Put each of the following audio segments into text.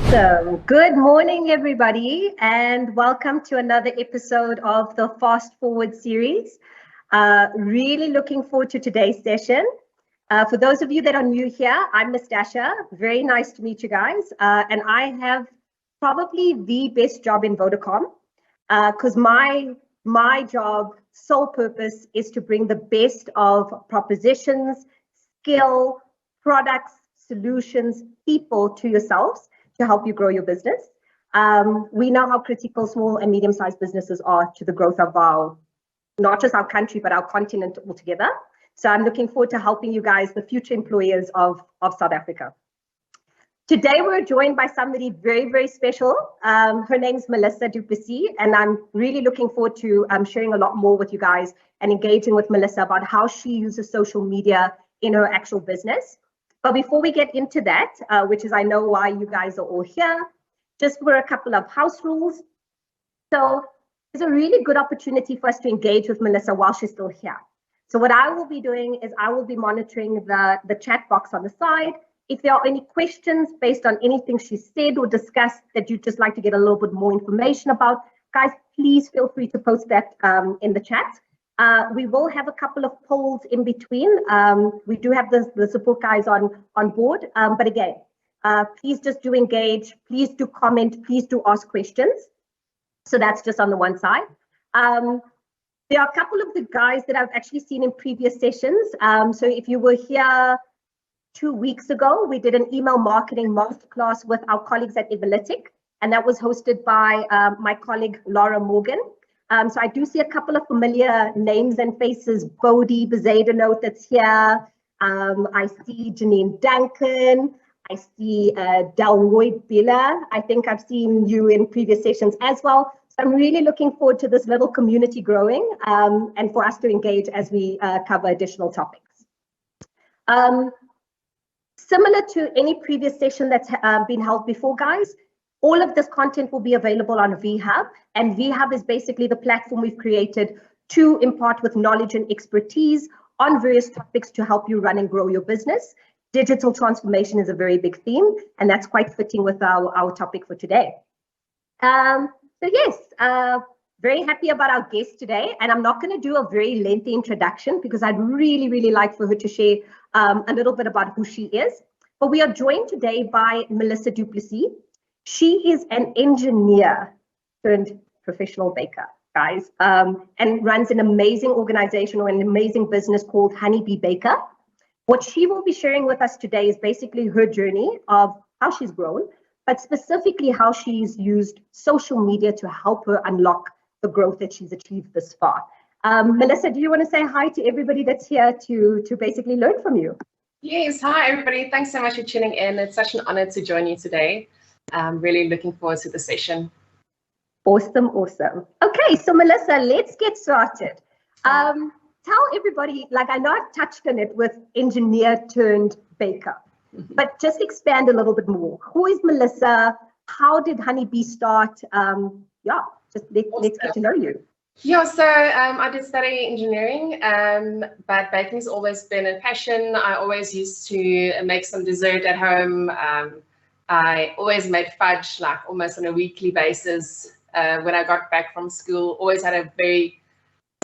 Awesome. Good morning, everybody, and welcome to another episode of the Fast Forward series. Really looking forward to today's session. For those of you that are new here, I'm Nastasha. Very nice to meet you guys. And I have probably the best job in Vodacom because my job, sole purpose, is to bring the best of propositions, skill, products, solutions, people to yourselves to help you grow your business. We know how critical small and medium-sized businesses are to the growth of not just our country, but our continent altogether. So I'm looking forward to helping you guys, the future employers of South Africa. Today, we're joined by somebody very, very special. Her name's Melissa du Plessis, and I'm really looking forward to sharing a lot more with you guys and engaging with Melissa about how she uses social media in her actual business. But before we get into that, which is I know why you guys are all here, just for a couple of house rules. So it's a really good opportunity for us to engage with Melissa while she's still here. So what I will be doing is I will be monitoring the chat box on the side. If there are any questions based on anything she said or discussed that you'd just like to get a little bit more information about, guys, please feel free to post that in the chat. We will have a couple of polls in between. We do have the support guys on board, but again, please just do engage, please do comment, please do ask questions. So that's just on the one side. There are a couple of the guys that I've actually seen in previous sessions. So if you were here 2 weeks ago, we did an email marketing masterclass with our colleagues at Evalytic, and that was hosted by my colleague, Laura Morgan. So I do see a couple of familiar names and faces, Bodhi Bezadenote that's here. I see Janine Duncan. I see Delroy Billa. I think I've seen you in previous sessions as well. So I'm really looking forward to this little community growing and for us to engage as we cover additional topics. Similar to any previous session that's been held before, guys, all of this content will be available on VHub, and VHub is basically the platform we've created to impart with knowledge and expertise on various topics to help you run and grow your business. Digital transformation is a very big theme, and that's quite fitting with our topic for today. So yes, very happy about our guest today, and I'm not going to do a very lengthy introduction because I'd really, really like for her to share a little bit about who she is. But we are joined today by Melissa du Plessis. She is an engineer turned professional baker, guys, and runs an amazing organization or an amazing business called Honeybee Baker. What she will be sharing with us today is basically her journey of how she's grown, but specifically how she's used social media to help her unlock the growth that she's achieved this far. Melissa, do you want to say hi to everybody that's here to basically learn from you? Yes, hi everybody. Thanks so much for tuning in. It's such an honor to join you today. I'm really looking forward to the session. Awesome. Okay, so Melissa, let's get started. Tell everybody, like I know I've touched on it with engineer turned baker, but just expand a little bit more. Who is Melissa? How did Honeybee start? Let's get to know you. Yeah, so I did study engineering, but baking's always been a passion. I always used to make some dessert at home. I always made fudge like almost on a weekly basis. When I got back from school, always had a very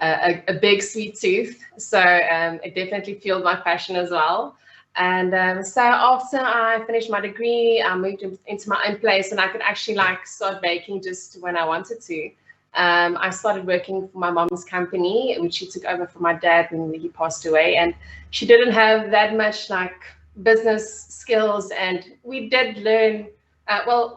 a big sweet tooth, so it definitely fueled my passion as well. And so after I finished my degree, I moved into my own place, and I could actually like start baking just when I wanted to. I started working for my mom's company, which she took over from my dad when he passed away, and she didn't have that much like business skills, and we did learn.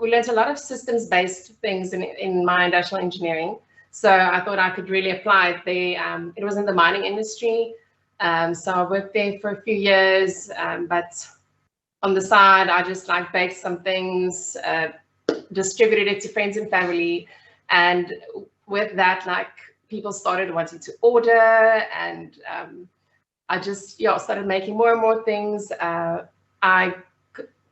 We learned a lot of systems-based things in my industrial engineering. So I thought I could really apply it there. It was in the mining industry. So I worked there for a few years, but on the side, I just like baked some things, distributed it to friends and family. And with that, like people started wanting to order, and I just started making more and more things. I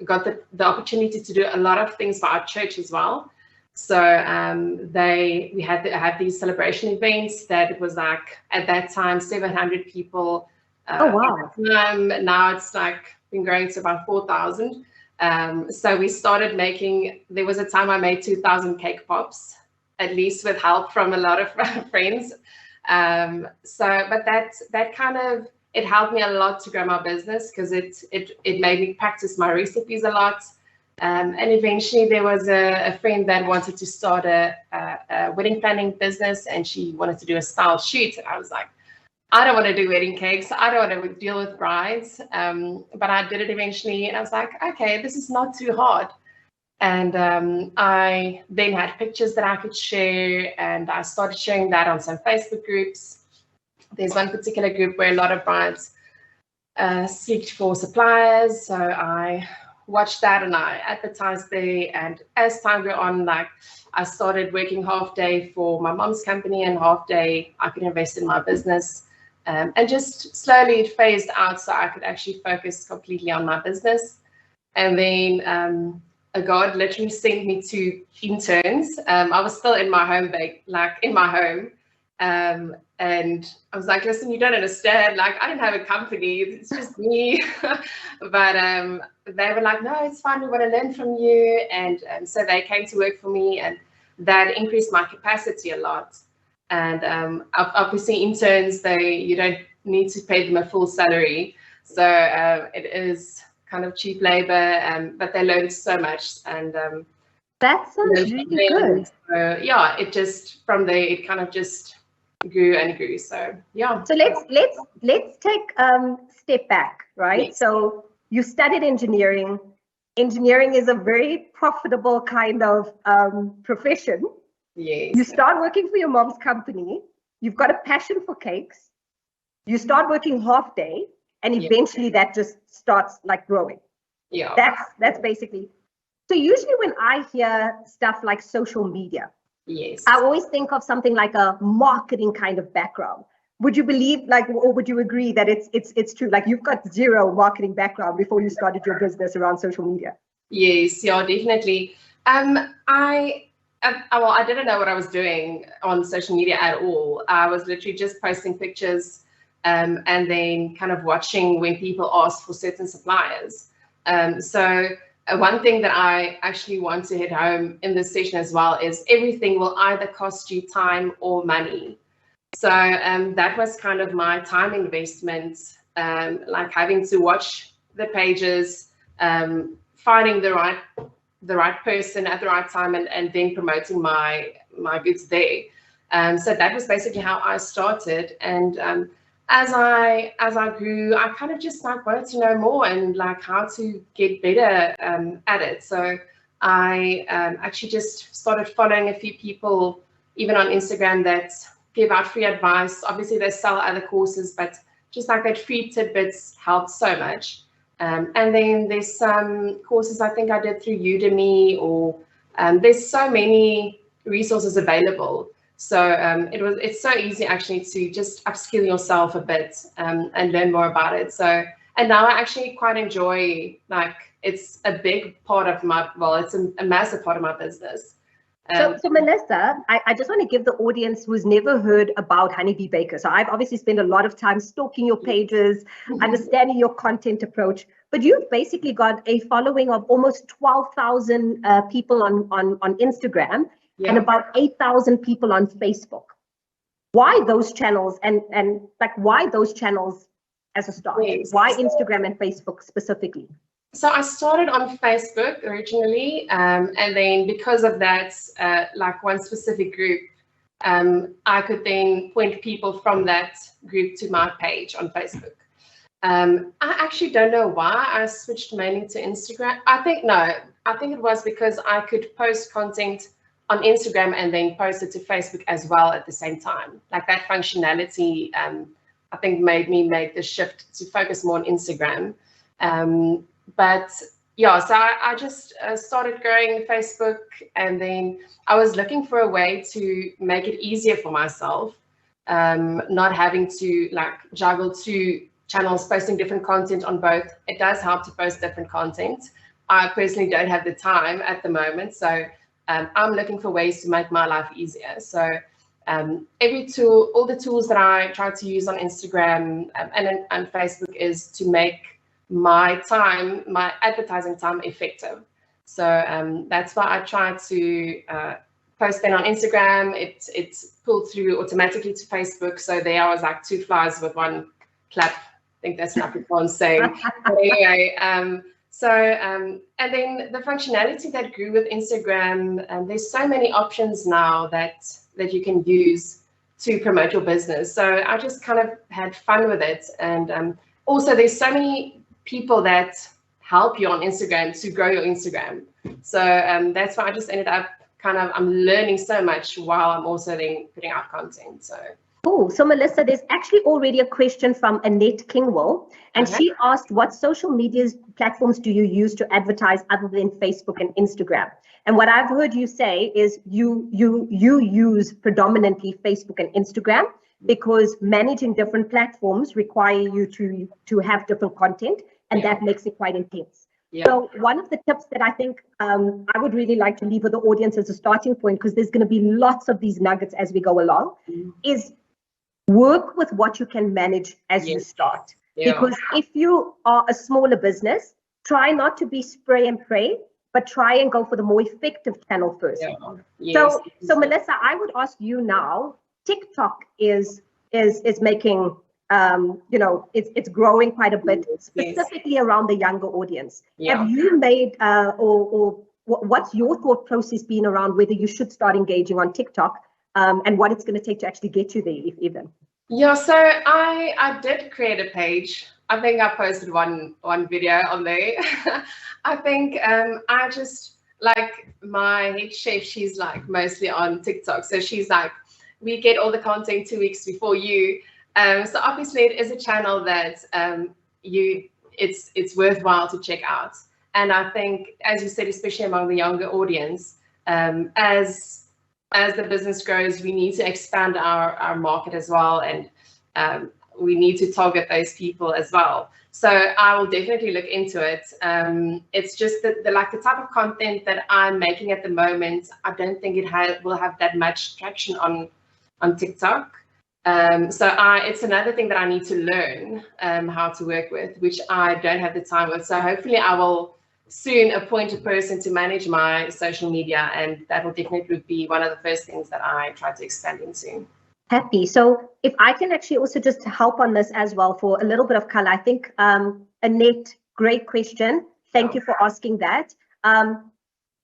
got the opportunity to do a lot of things for our church as well. So we had these celebration events that it was like at that time 700 people. Oh wow! Now it's like been growing to about 4,000. So we started making, there was a time I made 2,000 cake pops, at least with help from a lot of friends. But that kind of, it helped me a lot to grow my business because it made me practice my recipes a lot. And eventually there was a friend that wanted to start a wedding planning business, and she wanted to do a style shoot. And I was like, I don't want to do wedding cakes. I don't want to deal with brides. But I did it eventually, and I was like, okay, this is not too hard. And I then had pictures that I could share, and I started sharing that on some Facebook groups. There's one particular group where a lot of brides seeked for suppliers, so I watched that and I advertised there. And as time went on, like, I started working half day for my mom's company and half day I could invest in my business. And just slowly it phased out so I could actually focus completely on my business. And then God literally sent me to interns. I was still in my home, in my home. And I was like, listen, you don't understand. Like, I don't have a company. It's just me. But they were like, no, it's fine. We want to learn from you. And so they came to work for me, and that increased my capacity a lot. And obviously interns, you don't need to pay them a full salary. So it is kind of cheap labor, but they learned so much. And that sounds really good. So, yeah, it just, from there, it kind of just grew and grew. So yeah. So let's take a step back, right? Yes. So you studied engineering. Engineering is a very profitable kind of profession. Yes. You start working for your mom's company. You've got a passion for cakes. You start working half day, and eventually that just starts like growing. Yeah. That's basically. So usually when I hear stuff like social media, yes, I always think of something like a marketing kind of background. Would you believe, like, or would you agree that it's true? Like, you've got zero marketing background before you started your business around social media. Yes, yeah, definitely. Well, I didn't know what I was doing on social media at all. I was literally just posting pictures and then kind of watching when people asked for certain suppliers. So one thing that I actually want to hit home in this session as well is everything will either cost you time or money. So that was kind of my time investment, like having to watch the pages, finding the right person at the right time, and then promoting my goods there. So that was basically how I started. And as I grew, I kind of just like wanted to know more and like how to get better at it. So I actually just started following a few people, even on Instagram, that give out free advice. Obviously they sell other courses, but just like that free tidbits helped so much. And then there's some courses I think I did through Udemy, or there's so many resources available. So it's so easy actually to just upskill yourself a bit and learn more about it. So, and now I actually quite enjoy, like, it's a big part of it's a massive part of my business. So Melissa, I just want to give the audience who's never heard about Honeybee Baker. So I've obviously spent a lot of time stalking your pages, understanding your content approach, but you've basically got a following of almost 12,000 people on Instagram and about 8,000 people on Facebook. Why those channels and like why those channels as a start? Yes. Why Instagram and Facebook specifically? So I started on Facebook originally, and then because of that, like one specific group, I could then point people from that group to my page on Facebook. I actually don't know why I switched mainly to Instagram. I think it was because I could post content on Instagram and then post it to Facebook as well at the same time. Like that functionality, I think made me make the shift to focus more on Instagram. But yeah, so I just started growing Facebook, and then I was looking for a way to make it easier for myself, not having to like juggle two channels, posting different content on both. It does help to post different content. I personally don't have the time at the moment, so I'm looking for ways to make my life easier. So all the tools that I try to use on Instagram and Facebook is to make my time, my advertising time effective. So that's why I try to post then on Instagram. It's pulled through automatically to Facebook. So there I was like two flies with one clap. I think that's not what I'm saying. But anyway, and then the functionality that grew with Instagram, there's so many options now that you can use to promote your business. So I just kind of had fun with it. And also there's so many people that help you on Instagram to grow your Instagram. So that's why I just ended up I'm learning so much while I'm also then putting out content. So Melissa, there's actually already a question from Annette Kingwell, and she asked, what social media platforms do you use to advertise other than Facebook and Instagram? And what I've heard you say is you use predominantly Facebook and Instagram because managing different platforms require you to have different content, and that makes it quite intense. Yeah. So one of the tips that I think I would really like to leave with the audience as a starting point, because there's going to be lots of these nuggets as we go along, is work with what you can manage as you start. Yeah. Because if you are a smaller business, try not to be spray and pray, but try and go for the more effective channel first. Yeah. Yes. So Melissa, I would ask you now, TikTok is making it's growing quite a bit, specifically around the younger audience. Yeah. Have you made or what's your thought process been around whether you should start engaging on TikTok and what it's going to take to actually get you there, if even? Yeah, so I did create a page. I think I posted one video on there. I think I just like my head chef, she's like mostly on TikTok. So she's like, we get all the content 2 weeks before you. So obviously it is a channel that it's worthwhile to check out. And I think, as you said, especially among the younger audience, as the business grows, we need to expand our market as well, and we need to target those people as well. So I will definitely look into it. It's just that the type of content that I'm making at the moment, I don't think it will have that much traction on TikTok. So it's another thing that I need to learn how to work with, which I don't have the time with. So hopefully I will soon appoint a person to manage my social media, and that will definitely be one of the first things that I try to expand into. Happy. So if I can actually also just help on this as well for a little bit of color, I think Annette, great question. Thank you for asking that.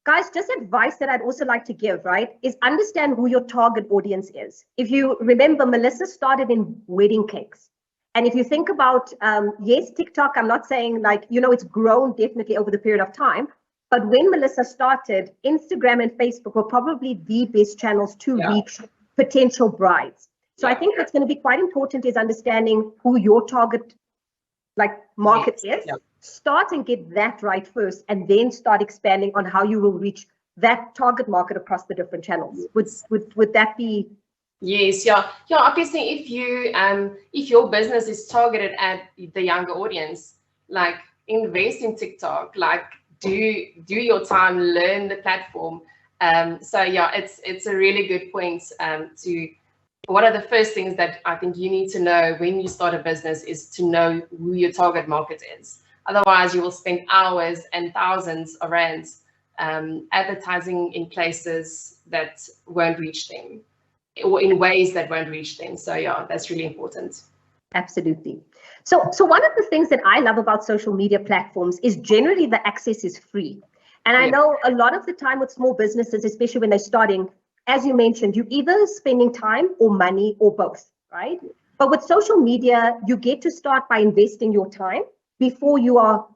Guys, just advice that I'd also like to give, right, is understand who your target audience is. If you remember, Melissa started in wedding cakes. And if you think about, yes, TikTok, I'm not saying it's grown definitely over the period of time. But when Melissa started, Instagram and Facebook were probably the best channels to reach potential brides. So I think what's going to be quite important is understanding who your target market is. Yeah. Start and get that right first, and then start expanding on how you will reach that target market across the different channels. Would that be? Yes, yeah. Obviously, if your business is targeted at the younger audience, invest in TikTok, do your time, learn the platform. So it's a really good point. One of the first things that I think you need to know when you start a business is to know who your target market is. Otherwise, you will spend hours and thousands of rands advertising in places that won't reach them, or in ways that won't reach them. So that's really important. Absolutely. So one of the things that I love about social media platforms is generally the access is free. And I know a lot of the time with small businesses, especially when they're starting, as you mentioned, you're either spending time or money or both, right? But with social media, you get to start by investing your time before you are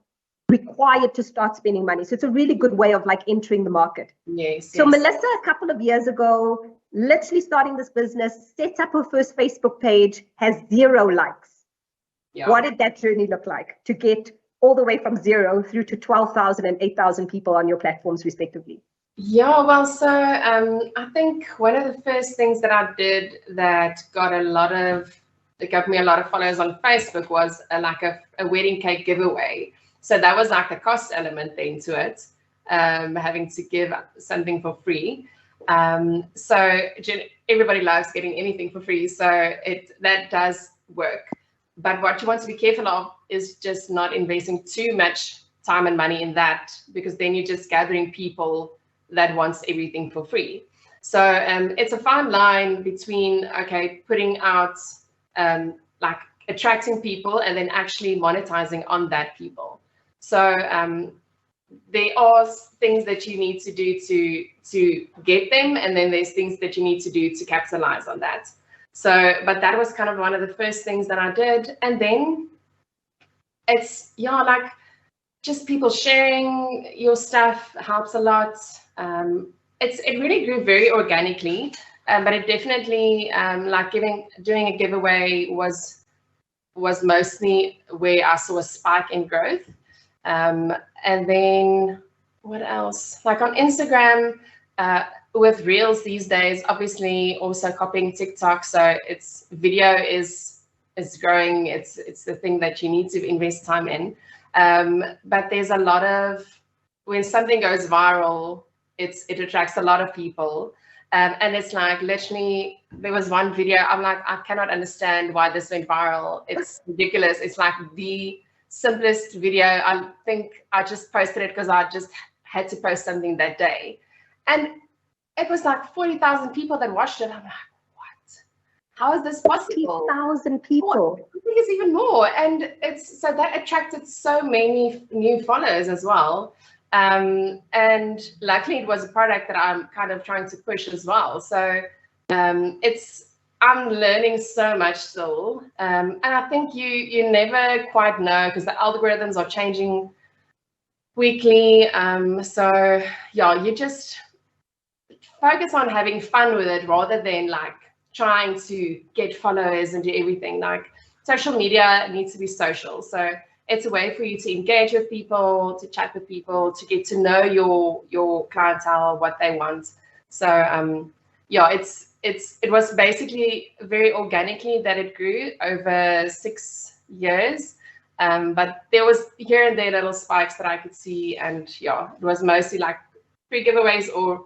required to start spending money. So it's a really good way of entering the market. Yes. So Melissa, a couple of years ago, literally starting this business, sets up her first Facebook page, has 0 likes. Yeah. What did that journey look like to get all the way from 0 through to 12,000 and 8,000 people on your platforms respectively? Yeah, well, so I think one of the first things that I did that got me a lot of followers on Facebook was a wedding cake giveaway. So that was a cost element then to it, having to give something for free. So everybody loves getting anything for free, so that does work. But what you want to be careful of is just not investing too much time and money in that, because then you're just gathering people that wants everything for free. So it's a fine line between, okay, putting out like attracting people and then actually monetizing on that people. So there are things that you need to do to get them, and then there's things that you need to do to capitalize on that. So, but that was kind of one of the first things that I did. And then it's, yeah, like just people sharing your stuff helps a lot. It really grew very organically, but it definitely like doing a giveaway was mostly where I saw a spike in growth. And then what else? Like on Instagram, with Reels these days, obviously also copying TikTok. So it's video is growing. It's the thing that you need to invest time in. But there's a lot of, when something goes viral, it attracts a lot of people. And it's like, literally, there was one video, I'm like, I cannot understand why this went viral. It's ridiculous. It's like the simplest video. I think I just posted it because I just had to post something that day. And it was like 40,000 people that watched it. I'm like, what? How is this possible? 40,000 people. I think it's even more. And it's so that attracted so many new followers as well. And luckily it was a product that I'm kind of trying to push as well. So I'm learning so much still. And I think you never quite know, because the algorithms are changing weekly. So yeah, you just focus on having fun with it rather than like trying to get followers and do everything. Like social media needs to be social. So it's a way for you to engage with people, to chat with people, to get to know your clientele, what they want. So yeah, it was basically very organically that it grew over 6 years. But there was here and there little spikes that I could see, and yeah, it was mostly like free giveaways or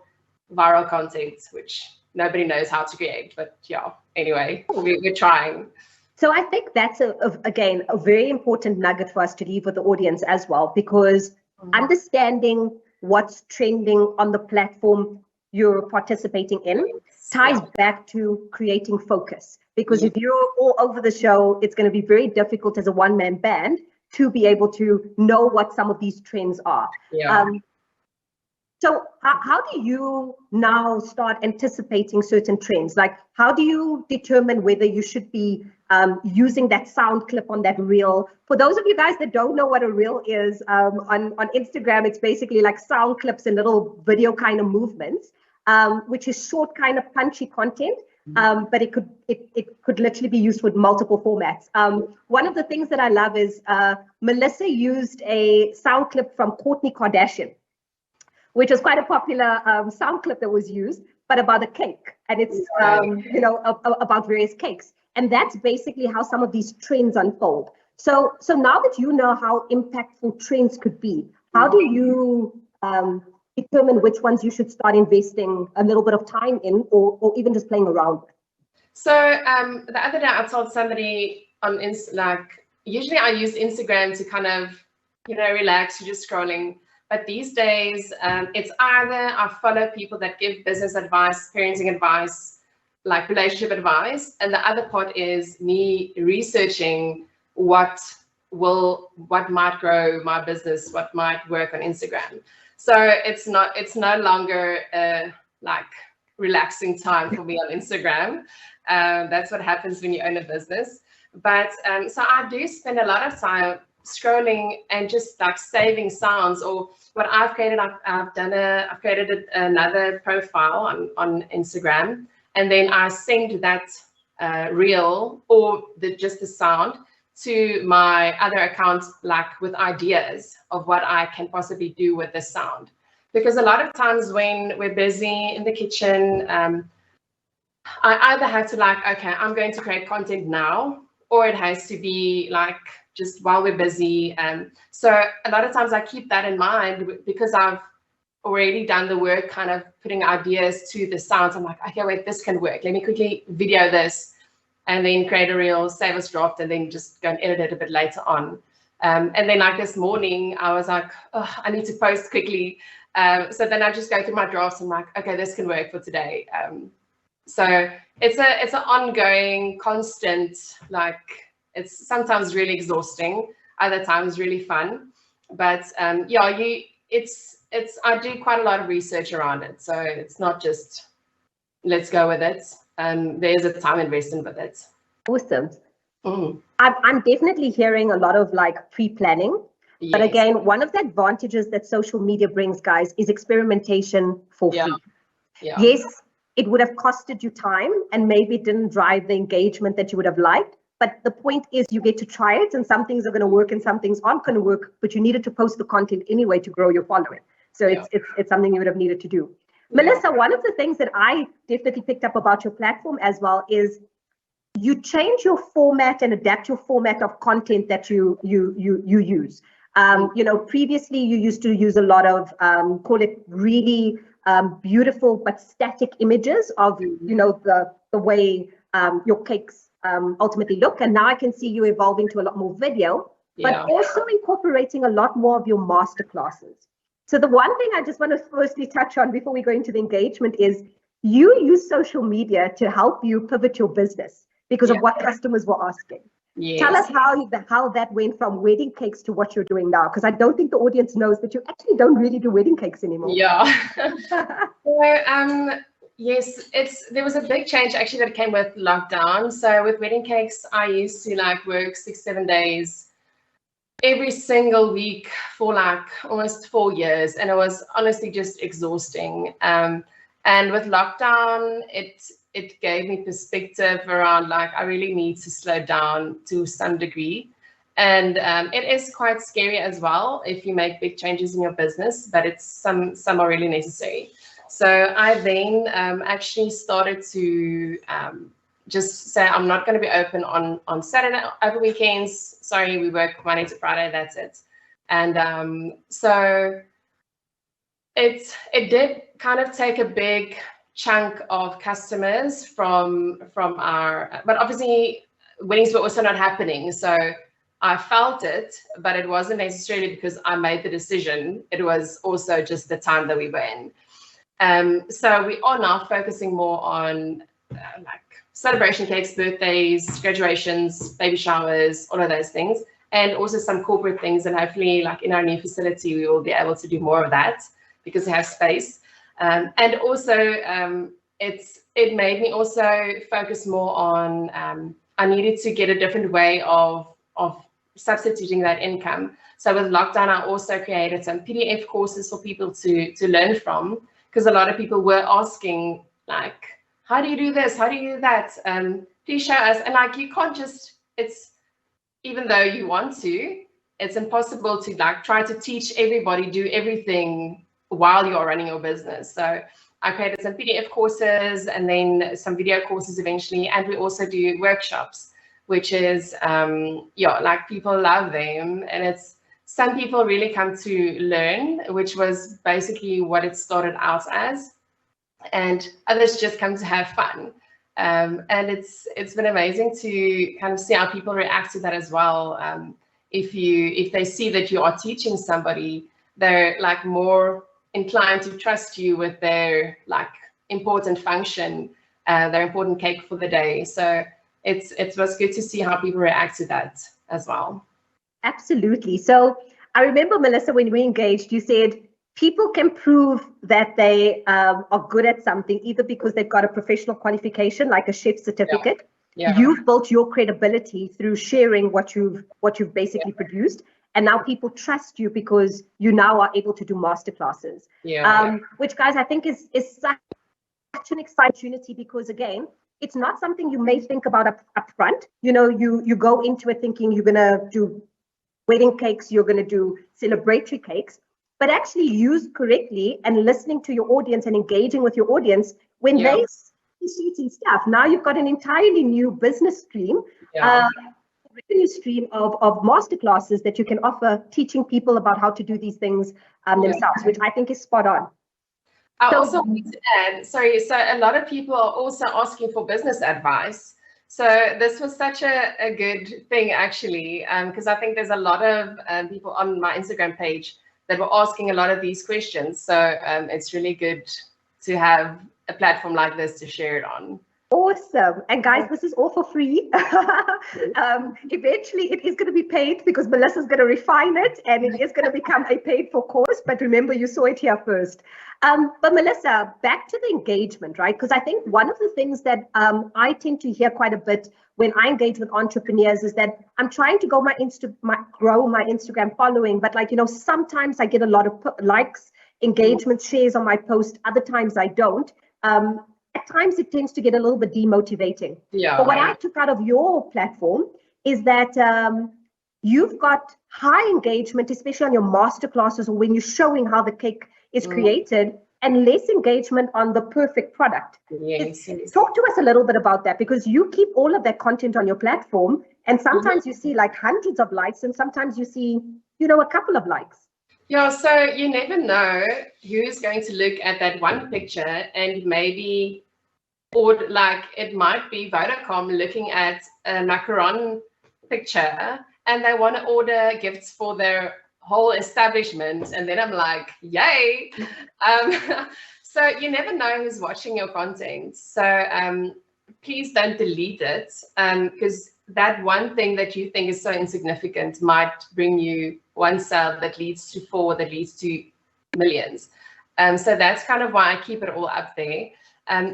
viral content, which nobody knows how to create. But yeah, anyway, we're trying. So I think that's again a very important nugget for us to leave with the audience as well, because understanding what's trending on the platform you're participating in ties back to creating focus. Because if you're all over the show, it's going to be very difficult as a one-man band to be able to know what some of these trends are. Yeah. So how do you now start anticipating certain trends? Like, how do you determine whether you should be using that sound clip on that reel? For those of you guys that don't know what a reel is, on Instagram, it's basically like sound clips and little video kind of movements, which is short kind of punchy content. But it could literally be used with multiple formats. One of the things that I love is Melissa used a sound clip from Kourtney Kardashian, which was quite a popular sound clip that was used, but about a cake. And it's, about various cakes. And that's basically how some of these trends unfold. So now that you know how impactful trends could be, how do you determine which ones you should start investing a little bit of time in, or even just playing around with? So the other day I told somebody on usually I use Instagram to kind of, relax, you're just scrolling. But these days, it's either I follow people that give business advice, parenting advice, like relationship advice, and the other part is me researching what might grow my business, what might work on Instagram. So it's no longer like relaxing time for me on Instagram. That's what happens when you own a business. But so I do spend a lot of time scrolling and just like saving sounds. Or what I've created, I've created another profile on Instagram, and then I send that reel or just the sound to my other account, like with ideas of what I can possibly do with the sound. Because a lot of times when we're busy in the kitchen, I either have to okay, I'm going to create content now, or it has to be like just while we're busy. So a lot of times I keep that in mind, because I've already done the work kind of putting ideas to the sounds. I'm like, okay, wait, this can work. Let me quickly video this. and then create a reel, save as draft, and then just go and edit it a bit later on. And then like this morning, I was like, oh, I need to post quickly. So then I just go through my drafts and I'm like, okay, this can work for today. So it's an ongoing, constant, like, it's sometimes really exhausting, other times really fun. But yeah, I do quite a lot of research around it. So it's not just let's go with it. There's a time investment with it. Awesome. I'm definitely hearing a lot of like pre-planning. Yes. But again, one of the advantages that social media brings, guys, is experimentation for free. Yeah. Yes, it would have costed you time and maybe it didn't drive the engagement that you would have liked. But the point is you get to try it, and some things are going to work and some things aren't going to work, but you needed to post the content anyway to grow your following. So it's something you would have needed to do. Yeah. Melissa, one of the things that I definitely picked up about your platform as well is you change your format and adapt your format of content that you use. You know, previously you used to use a lot of call it really beautiful but static images of, you know, the way your cakes ultimately look, and now I can see you evolving to a lot more video, but also incorporating a lot more of your master classes. So the one thing I just want to firstly touch on before we go into the engagement is you use social media to help you pivot your business because of what customers were asking. Yes. Tell us how that went from wedding cakes to what you're doing now, because I don't think the audience knows that you actually don't really do wedding cakes anymore. Yeah. So, yes, there was a big change actually that came with lockdown. So with wedding cakes, I used to like work 6-7 days every single week for like almost 4 years, and it was honestly just exhausting. And with lockdown, it gave me perspective around like I really need to slow down to some degree. And it is quite scary as well if you make big changes in your business, but some are really necessary. So I then actually started to just say I'm not going to be open on Saturday over weekends. Sorry, we work Monday to Friday. That's it. And so it did kind of take a big chunk of customers from our, but obviously weddings were also not happening. So I felt it, but it wasn't necessarily because I made the decision. It was also just the time that we were in. So we are now focusing more on like celebration cakes, birthdays, graduations, baby showers, all of those things, and also some corporate things. And hopefully, like in our new facility, we will be able to do more of that because we have space. And also, it made me also focus more on. I needed to get a different way of substituting that income. So with lockdown, I also created some PDF courses for people to learn from. Because a lot of people were asking, like, how do you do this? How do you do that? Please show us. And like, you can't just, even though you want to, it's impossible to like try to teach everybody, do everything while you're running your business. So I created some PDF courses and then some video courses eventually. And we also do workshops, which is, like people love them. And some people really come to learn, which was basically what it started out as, and others just come to have fun. And it's been amazing to kind of see how people react to that as well. If they see that you are teaching somebody, they're like more inclined to trust you with their like important function, their important cake for the day. So it was good to see how people react to that as well. Absolutely. So I remember, Melissa, when we engaged, you said people can prove that they are good at something either because they've got a professional qualification like a chef certificate. Yeah. You've built your credibility through sharing what you've basically produced, and now people trust you because you now are able to do masterclasses. Which, guys, I think is such an exciting opportunity because, again, it's not something you may think about up front. You know, you go into it thinking you're going to do wedding cakes, you're going to do celebratory cakes, but actually used correctly and listening to your audience and engaging with your audience when they see certain stuff. Now you've got an entirely new business stream, revenue stream of masterclasses that you can offer, teaching people about how to do these things themselves, which I think is spot on. I also want to add, sorry, so a lot of people are also asking for business advice. So this was such a good thing, actually, because I think there's a lot of people on my Instagram page that were asking a lot of these questions. So it's really good to have a platform like this to share it on. Awesome. And guys, this is all for free. Eventually it is going to be paid because Melissa's going to refine it and it is going to become a paid for course. But remember, you saw it here first. But Melissa, back to the engagement, right? Because I think one of the things that I tend to hear quite a bit when I engage with entrepreneurs is that I'm trying to grow my Instagram following, but like, sometimes I get a lot of likes, engagement, shares on my post. Other times I don't. At times it tends to get a little bit demotivating. Yeah. But what I took out of your platform is that you've got high engagement, especially on your masterclasses or when you're showing how the cake is created, and less engagement on the perfect product. Yes. Talk to us a little bit about that, because you keep all of that content on your platform, and sometimes you see like hundreds of likes, and sometimes you see, a couple of likes. Yeah, so you never know who's going to look at that one picture and maybe, or like it might be Vodacom looking at a macaron picture and they want to order gifts for their whole establishment. And then I'm like, yay. So you never know who's watching your content. So please don't delete it, because that one thing that you think is so insignificant might bring you one sale that leads to 4, that leads to millions. So that's kind of why I keep it all up there.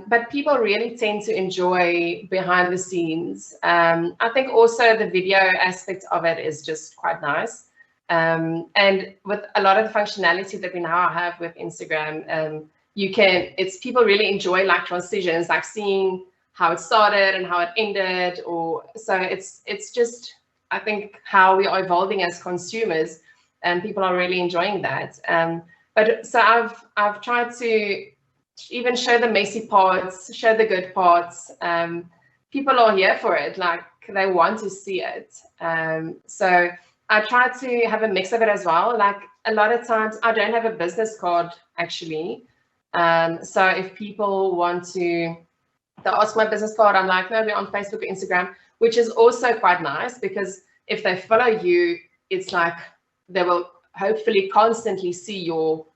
But people really tend to enjoy behind the scenes. I think also the video aspect of it is just quite nice. And with a lot of the functionality that we now have with Instagram, people really enjoy like transitions, like seeing how it started and how it ended, so it's just, I think, how we are evolving as consumers, and people are really enjoying that. But so I've tried to even show the messy parts, show the good parts. People are here for it, like they want to see it. So I try to have a mix of it as well. Like a lot of times I don't have a business card actually. So if people want to ask my business card, I'm like, no, we're on Facebook or Instagram, which is also quite nice, because if they follow you, it's like they will hopefully constantly see your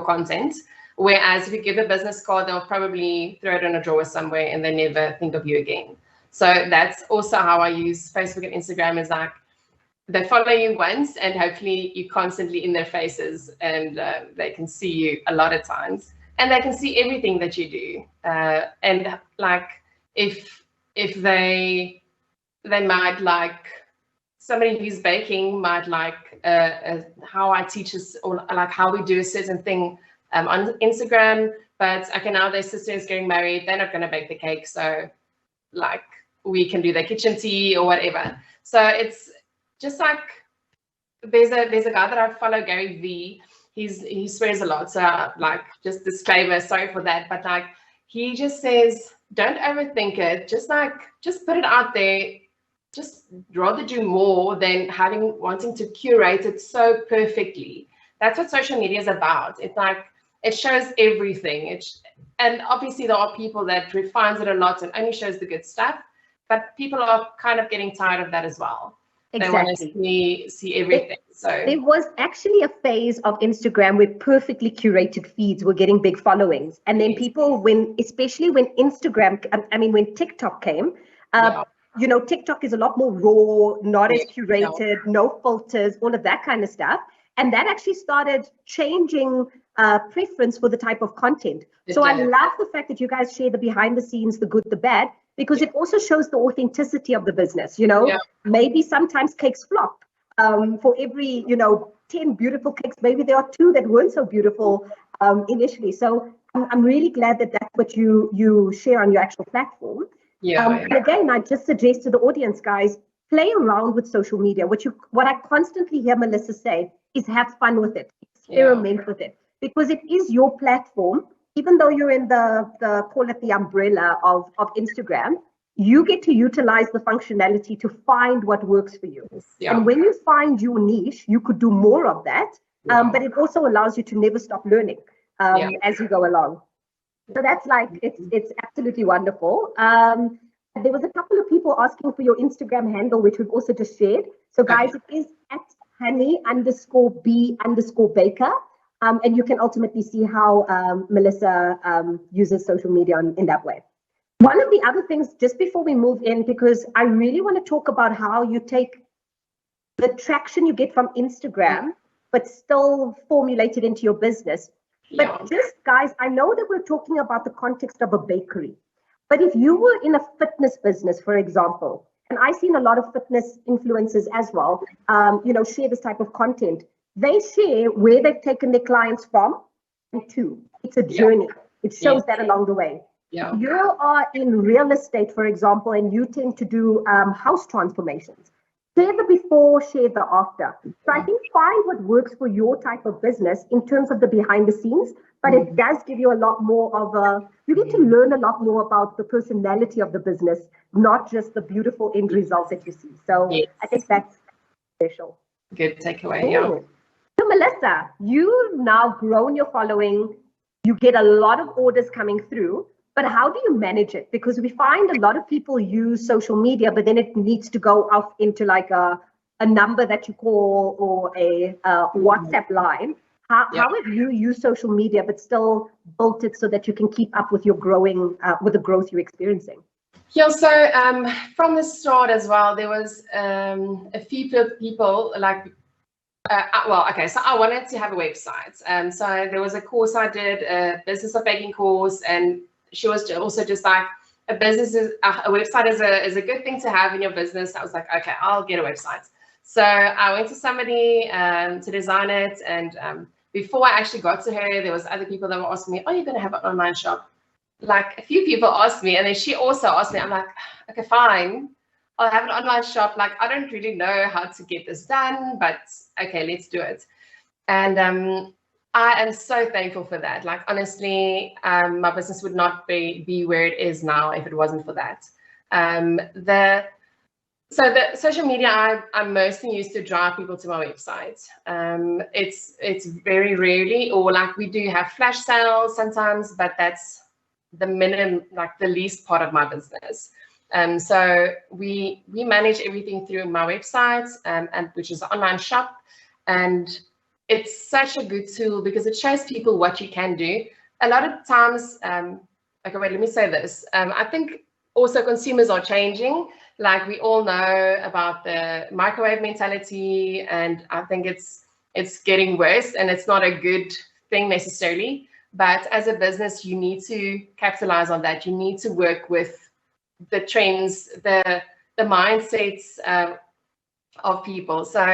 content. Whereas if you give a business card, they'll probably throw it in a drawer somewhere and they never think of you again. So that's also how I use Facebook and Instagram, is like they follow you once and hopefully you're constantly in their faces, and they can see you a lot of times. And they can see everything that you do. And like if they might like, somebody who's baking might like how I teach us, or like how we do a certain thing on Instagram, but okay, now their sister is getting married, they're not going to bake the cake, so like we can do the kitchen tea or whatever. So it's just like there's a guy that I follow, Gary V. He swears a lot, so like just disclaimer, sorry for that, but like he just says, don't overthink it, just put it out there, just rather do more than wanting to curate it so perfectly. That's what social media is about. It's like it shows everything. And obviously there are people that refines it a lot and only shows the good stuff, but people are kind of getting tired of that as well. Exactly. They want to see everything. So there was actually a phase of Instagram where perfectly curated feeds were getting big followings. And then people, especially when when TikTok came, TikTok is a lot more raw, not as curated, no filters, all of that kind of stuff. And that actually started changing preference for the type of content. So I love the fact that you guys share the behind the scenes, the good, the bad, because it also shows the authenticity of the business. Maybe sometimes cakes flop. For every 10 beautiful cakes, maybe there are 2 that weren't so beautiful initially. So I'm really glad that that's what you share on your actual platform. And again, I just suggest to the audience, guys, play around with social media. What I constantly hear Melissa say is have fun with it, experiment with it, because it is your platform. Even though you're in the call it the umbrella of Instagram, you get to utilize the functionality to find what works for you. And when you find your niche, you could do more of that. But it also allows you to never stop learning as you go along. So that's like, it's absolutely wonderful. There was a couple of people asking for your Instagram handle, which we've also just shared. So guys, Okay. it is at honey_b_baker. And you can ultimately see how Melissa uses social media in that way. One of the other things, just before we move in, because I really want to talk about how you take the traction you get from Instagram, but still formulate it into your business. Yeah. But just guys, I know that we're talking about the context of a bakery, but if you were in a fitness business, for example, and I've seen a lot of fitness influencers as well, share this type of content. They share where they've taken their clients from and to. It's a Yeah. journey. It Yeah. shows that along the way. Yeah. You are in real estate, for example, and you tend to do house transformations. Share the before, share the after. So I think find what works for your type of business in terms of the behind the scenes, but it does give you a lot more of you get to learn a lot more about the personality of the business, not just the beautiful end result that you see. So Yes. I think that's special. Good takeaway. Yeah. Cool. So Melissa, you've now grown your following. You get a lot of orders coming through, but how do you manage it? Because we find a lot of people use social media, but then it needs to go off into like a number that you call or a WhatsApp line. Yeah. How have you used social media but still built it so that you can keep up with your growing with the growth you're experiencing? Yeah, so from the start as well, there was a few people like, okay, so I wanted to have a website. So there was a course I did, a business of baking course, and she was also just like, a website is a good thing to have in your business. I was like, okay, I'll get a website. So I went to somebody to design it, and before I actually got to her, there was other people that were asking me, "Are you going to have an online shop?" Like a few people asked me, and then she also asked me. I'm like, okay, fine. I'll have an online shop. Like, I don't really know how to get this done, but okay, let's do it. And I am so thankful for that. Like, honestly, my business would not be where it is now if it wasn't for that. So the social media I'm mostly used to drive people to my website. It's very rarely, or like we do have flash sales sometimes, but that's the minimum, like the least part of my business. So we manage everything through my website, and which is an online shop, and it's such a good tool because it shows people what you can do. A lot of times, okay, wait, let me say this. I think also consumers are changing. Like we all know about the microwave mentality, and I think it's getting worse, and it's not a good thing necessarily. But as a business, you need to capitalize on that. You need to work with the trends, the mindsets of people. So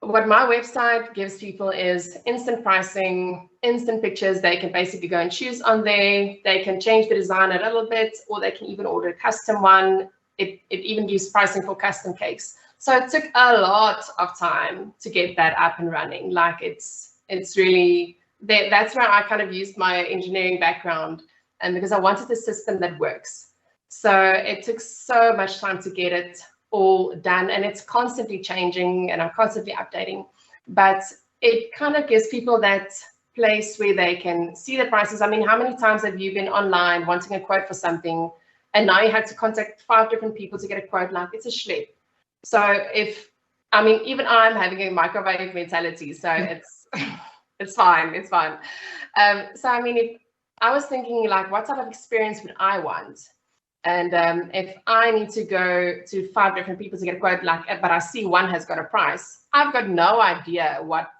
what my website gives people is instant pricing, instant pictures. They can basically go and choose on there. They can change the design a little bit, or they can even order a custom one. It even gives pricing for custom cakes. So it took a lot of time to get that up and running. Like it's really, that's where I kind of used my engineering background, and because I wanted a system that works. So it took so much time to get it all done, and it's constantly changing, and I'm constantly updating. But it kind of gives people that place where they can see the prices. I mean, how many times have you been online wanting a quote for something, and now you have to contact 5 different people to get a quote? Like, it's a schlep. So even I'm having a microwave mentality, so it's fine. So I mean, if I was thinking like, what type of experience would I want? And if I need to go to 5 different people to get a quote, but I see one has got a price, I've got no idea what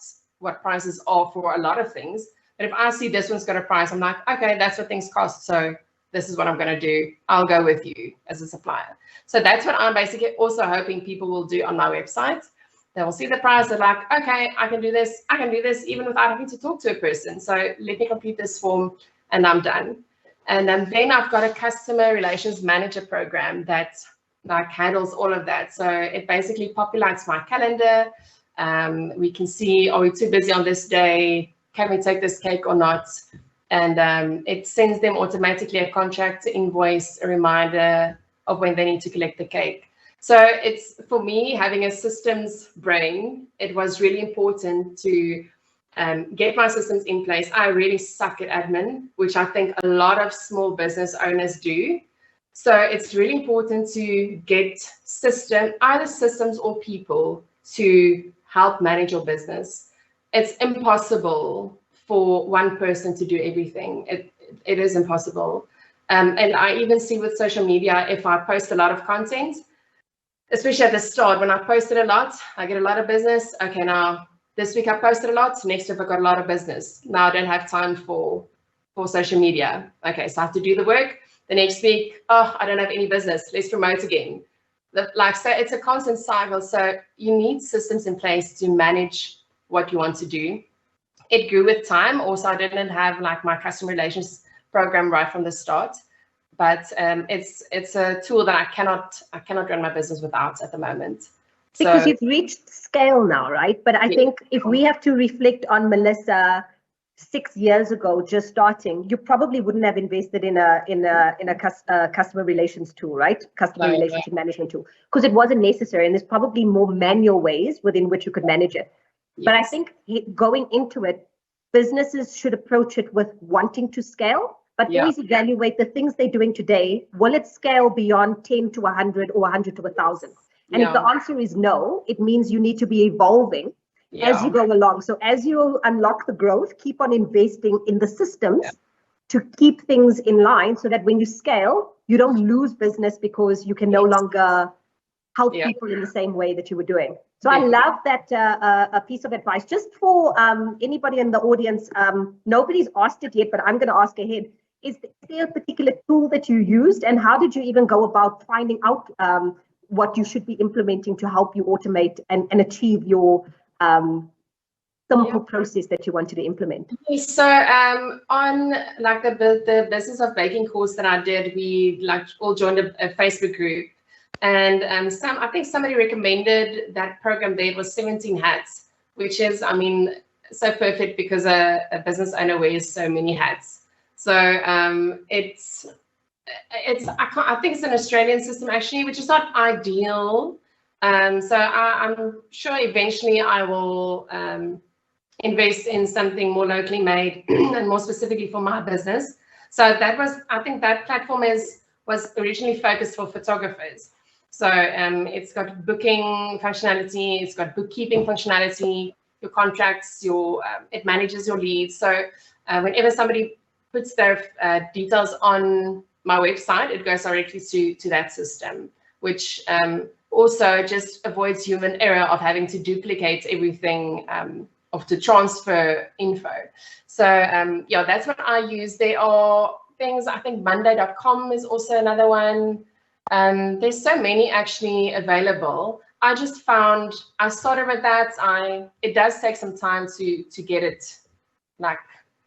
prices are for a lot of things. But if I see this one's got a price, I'm like, okay, that's what things cost. So this is what I'm going to do. I'll go with you as a supplier. So that's what I'm basically also hoping people will do on my website. They will see the price. They're like, okay, I can do this, even without having to talk to a person. So let me complete this form and I'm done. And then I've got a customer relations manager program that like handles all of that. So it basically populates my calendar. We can see, are we too busy on this day? Can we take this cake or not? And it sends them automatically a contract, invoice, a reminder of when they need to collect the cake. So it's, for me, having a systems brain, it was really important to get my systems in place. I really suck at admin, which I think a lot of small business owners do. So it's really important to get either systems or people to help manage your business. It's impossible for one person to do everything. It is impossible. And I even see with social media, if I post a lot of content, especially at the start, when I posted a lot, I get a lot of business. Okay, now this week I posted a lot. Next week I got a lot of business. Now I don't have time for social media. Okay, so I have to do the work. The next week, oh, I don't have any business. Let's promote again. So it's a constant cycle. So you need systems in place to manage what you want to do. It grew with time. Also, I didn't have like my customer relations program right from the start, but it's a tool that I cannot run my business without at the moment. Because you've reached scale now, right? But I think if we have to reflect on Melissa 6 years ago, just starting, you probably wouldn't have invested in a customer relations tool, right? Customer relationship management tool, because it wasn't necessary, and there's probably more manual ways within which you could manage it. Yes. But I think going into it, businesses should approach it with wanting to scale, but always evaluate the things they're doing today. Will it scale beyond 10 to 100 or 100 to 1,000? And if the answer is no, it means you need to be evolving as you go along. So as you unlock the growth, keep on investing in the systems to keep things in line so that when you scale, you don't lose business because you can no longer help people in the same way that you were doing. So I love that a piece of advice. Just for anybody in the audience, nobody's asked it yet, but I'm going to ask ahead. Is there a particular tool that you used, and how did you even go about finding out what you should be implementing to help you automate and achieve your simple process that you wanted to implement? So on like the business of baking course that I did, we like all joined a Facebook group, and I think somebody recommended that program there. It was 17 hats, which is, I mean, so perfect because a business owner wears so many hats. So I think it's an Australian system actually, which is not ideal. So I'm sure eventually I will invest in something more locally made and more specifically for my business. So I think that platform was originally focused for photographers. So it's got booking functionality, it's got bookkeeping functionality, your contracts, it manages your leads. So whenever somebody puts their details on my website, it goes directly to that system, which also just avoids human error of having to duplicate everything or to transfer info. So that's what I use. There are things, I think Monday.com is also another one. There's so many actually available. I just found I started with that. It does take some time to get it like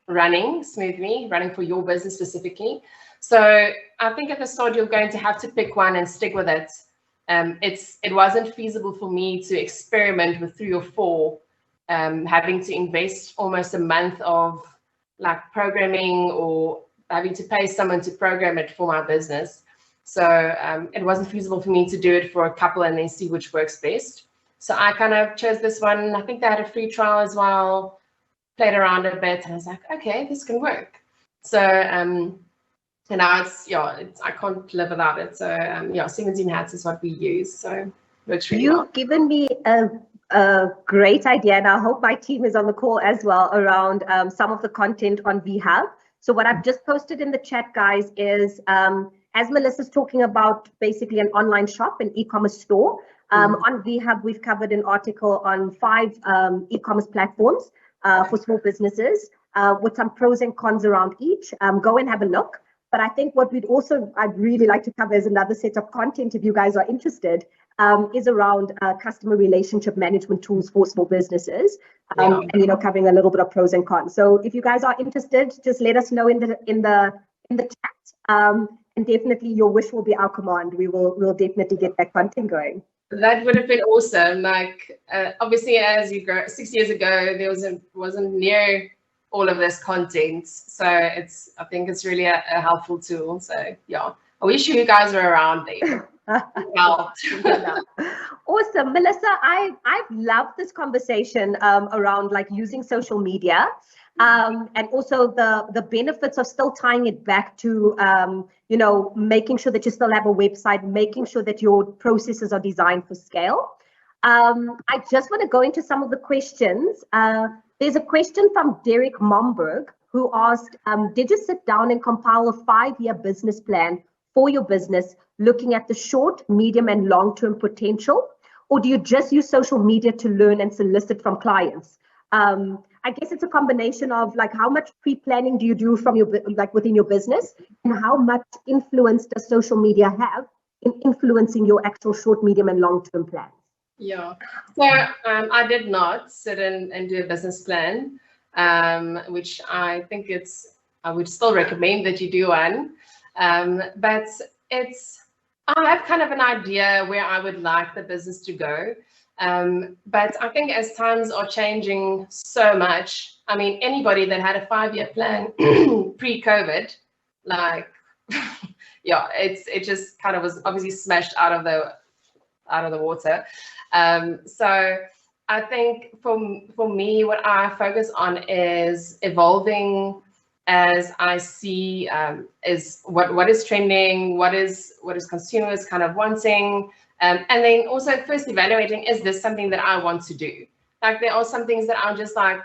running smoothly, running for your business specifically. So I think at the start you're going to have to pick one and stick with it. It wasn't feasible for me to experiment with 3 or 4, having to invest almost a month of like programming or having to pay someone to program it for my business. So it wasn't feasible for me to do it for a couple and then see which works best. So I kind of chose this one. I think they had a free trial as well, played around a bit, and I was like, okay, this can work. So and now I can't live without it. So 17 hats is what we use. So it works really well. You've given me a great idea, and I hope my team is on the call as well around some of the content on VHub. So what I've just posted in the chat, guys, is as Melissa's talking about basically an online shop, an e-commerce store. On VHub, we've covered an article on 5 e-commerce platforms for small businesses with some pros and cons around each. Go and have a look. But I think what I'd really like to cover as another set of content, if you guys are interested, is around customer relationship management tools for small businesses, and covering a little bit of pros and cons. So if you guys are interested, just let us know in the chat, and definitely your wish will be our command. We'll definitely get that content going. That would have been awesome. Like obviously, as you grow, 6 years ago, there wasn't near all of this content. So I think it's really a helpful tool. So I wish you guys were around there. helped. Awesome. Melissa, I've loved this conversation around like using social media, and also the benefits of still tying it back to making sure that you still have a website, making sure that your processes are designed for scale. I just want to go into some of the questions. There's a question from Derek Momberg who asked, did you sit down and compile a 5-year business plan for your business, looking at the short, medium, and long-term potential? Or do you just use social media to learn and solicit from clients? I guess it's a combination of like how much pre-planning do you do from your within your business, and how much influence does social media have in influencing your actual short, medium, and long-term plans? Yeah, so I did not sit and do a business plan, which I think I would still recommend that you do one. But I have kind of an idea where I would like the business to go. But I think as times are changing so much, I mean, anybody that had a 5-year plan pre-COVID, like, yeah, it just kind of was obviously smashed out of the water. So I think for me, what I focus on is evolving as I see is what is trending, what is consumers kind of wanting, and then also first evaluating, is this something that I want to do? Like there are some things that I'm just like,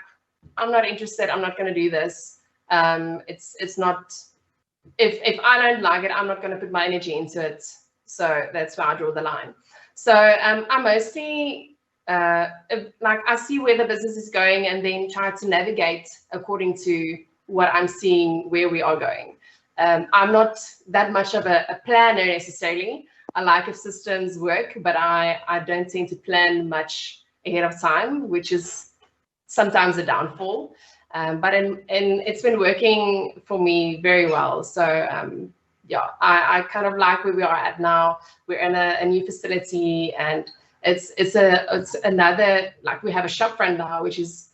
I'm not interested, I'm not going to do this. It's not, if I don't like it, I'm not going to put my energy into it. So that's where I draw the line. So I mostly like I see where the business is going and then try to navigate according to what I'm seeing where we are going. I'm not that much of a planner necessarily. I like if systems work, but I don't tend to plan much ahead of time, which is sometimes a downfall. But it's been working for me very well. So yeah, I kind of like where we are at now. We're in a new facility, and it's another, like we have a shop front now, which is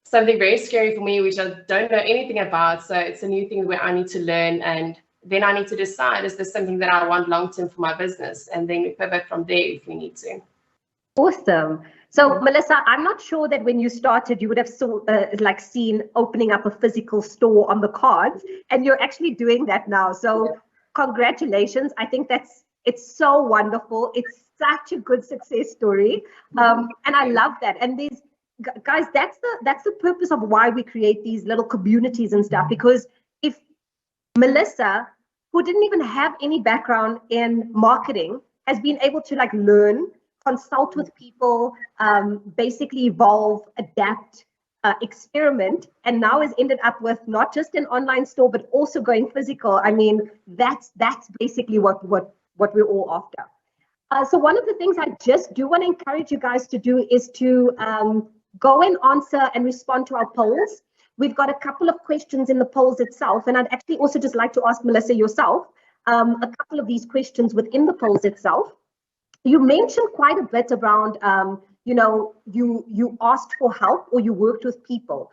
something very scary for me, which I don't know anything about. So it's a new thing where I need to learn, and then I need to decide, is this something that I want long-term for my business? And then we pivot from there if we need to. Awesome. So Melissa, I'm not sure that when you started, you would have seen opening up a physical store on the cards, and you're actually doing that now. So congratulations. I think it's so wonderful. It's such a good success story. And I love that. And there's, guys, that's the purpose of why we create these little communities and stuff, because if Melissa, who didn't even have any background in marketing, has been able to like learn, consult with people, basically evolve, adapt, experiment, and now has ended up with not just an online store but also going physical. I mean, that's basically what we're all after. So one of the things I just do want to encourage you guys to do is to go and answer and respond to our polls. We've got a couple of questions in the polls itself, and I'd actually also just like to ask Melissa yourself a couple of these questions within the polls itself. You mentioned quite a bit around, you asked for help, or you worked with people